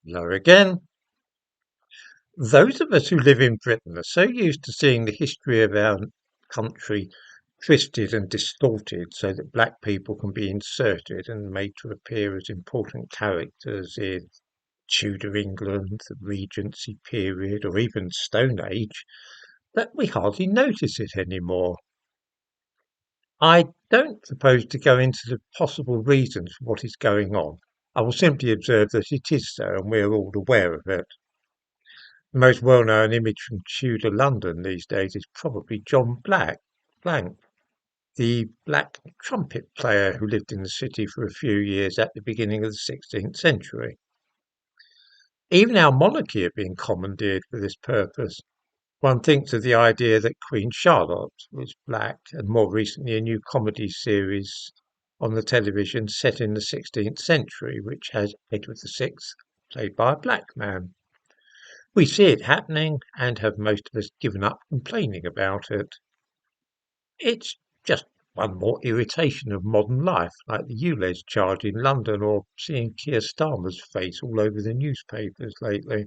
Hello again. Those of us who live in Britain are so used to seeing the history of our country twisted and distorted so that black people can be inserted and made to appear as important characters in Tudor England, the Regency period, or even Stone Age, that we hardly notice it anymore. I don't propose to go into the possible reasons for what is going on. I will simply observe that it is so and we are all aware of it. The most well-known image from Tudor London these days is probably John Blank, the black trumpet player who lived in the city for a few years at the beginning of the 16th century. Even our monarchy had been commandeered for this purpose. One thinks of the idea that Queen Charlotte was black, and more recently a new comedy series on the television set in the 16th century, which has Edward VI played by a black man. We see it happening and have most of us given up complaining about it. It's just one more irritation of modern life, like the ULEZ charge in London or seeing Keir Starmer's face all over the newspapers lately.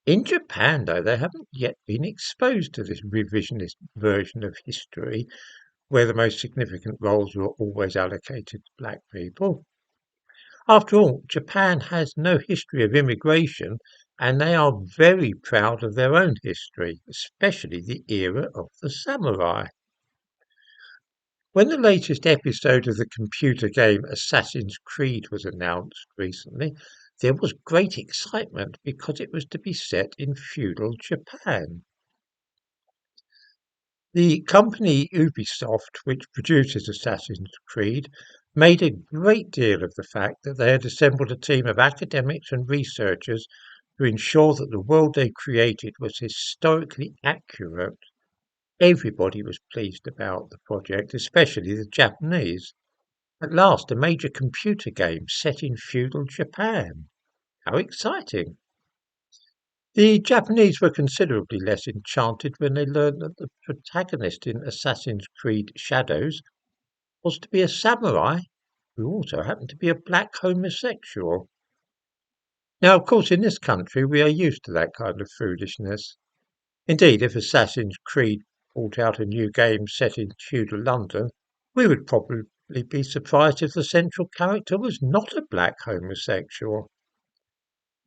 In Japan, though, they haven't yet been exposed to this revisionist version of history where the most significant roles were always allocated to black people. After all, Japan has no history of immigration, and they are very proud of their own history, especially the era of the samurai. When the latest episode of the computer game Assassin's Creed was announced recently, there was great excitement because it was to be set in feudal Japan. The company Ubisoft, which produces Assassin's Creed, made a great deal of the fact that they had assembled a team of academics and researchers to ensure that the world they created was historically accurate. Everybody was pleased about the project, especially the Japanese. At last, a major computer game set in feudal Japan. How exciting! The Japanese were considerably less enchanted when they learned that the protagonist in Assassin's Creed Shadows was to be a samurai who also happened to be a black homosexual. Now, of course, in this country we are used to that kind of foolishness. Indeed, if Assassin's Creed brought out a new game set in feudal London, we would probably be surprised if the central character was not a black homosexual.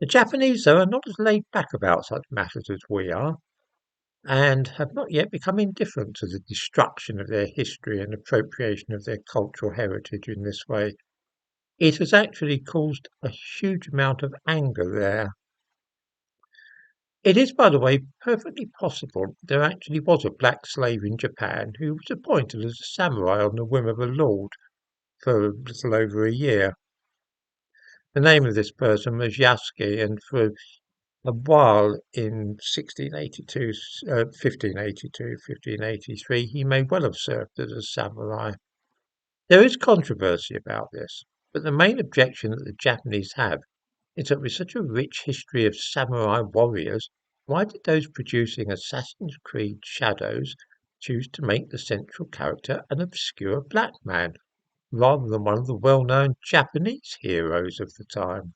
The Japanese, though, are not as laid back about such matters as we are, and have not yet become indifferent to the destruction of their history and appropriation of their cultural heritage in this way. It has actually caused a huge amount of anger there. It is, by the way, perfectly possible there actually was a black slave in Japan who was appointed as a samurai on the whim of a lord for a little over a year. The name of this person was Yasuke, and for a while in 1682, 1582, 1583, he may well have served as a samurai. There is controversy about this, but the main objection that the Japanese have is that with such a rich history of samurai warriors, why did those producing Assassin's Creed Shadows choose to make the central character an obscure black man, rather than one of the well-known Japanese heroes of the time?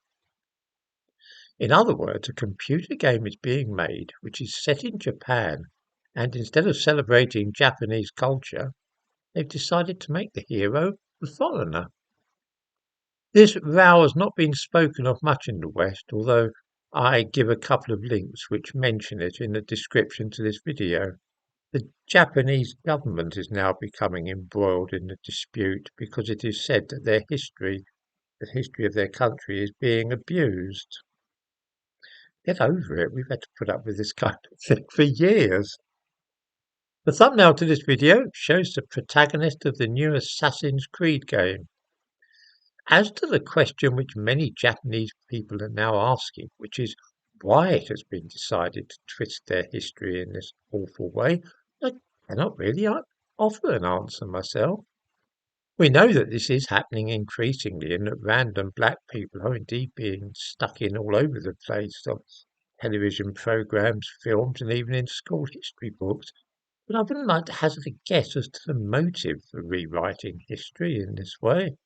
In other words, a computer game is being made which is set in Japan, and instead of celebrating Japanese culture, they've decided to make the hero a foreigner. This row has not been spoken of much in the West, although I give a couple of links which mention it in the description to this video. The Japanese government is now becoming embroiled in the dispute because it is said that the history of their country, is being abused. Get over it, we've had to put up with this kind of thing for years. The thumbnail to this video shows the protagonist of the new Assassin's Creed game. As to the question which many Japanese people are now asking, which is why it has been decided to twist their history in this awful way, I cannot really offer an answer myself. We know that this is happening increasingly and that random black people are indeed being stuck in all over the place on television programs, films, and even in school history books. But I wouldn't like to hazard a guess as to the motive for rewriting history in this way.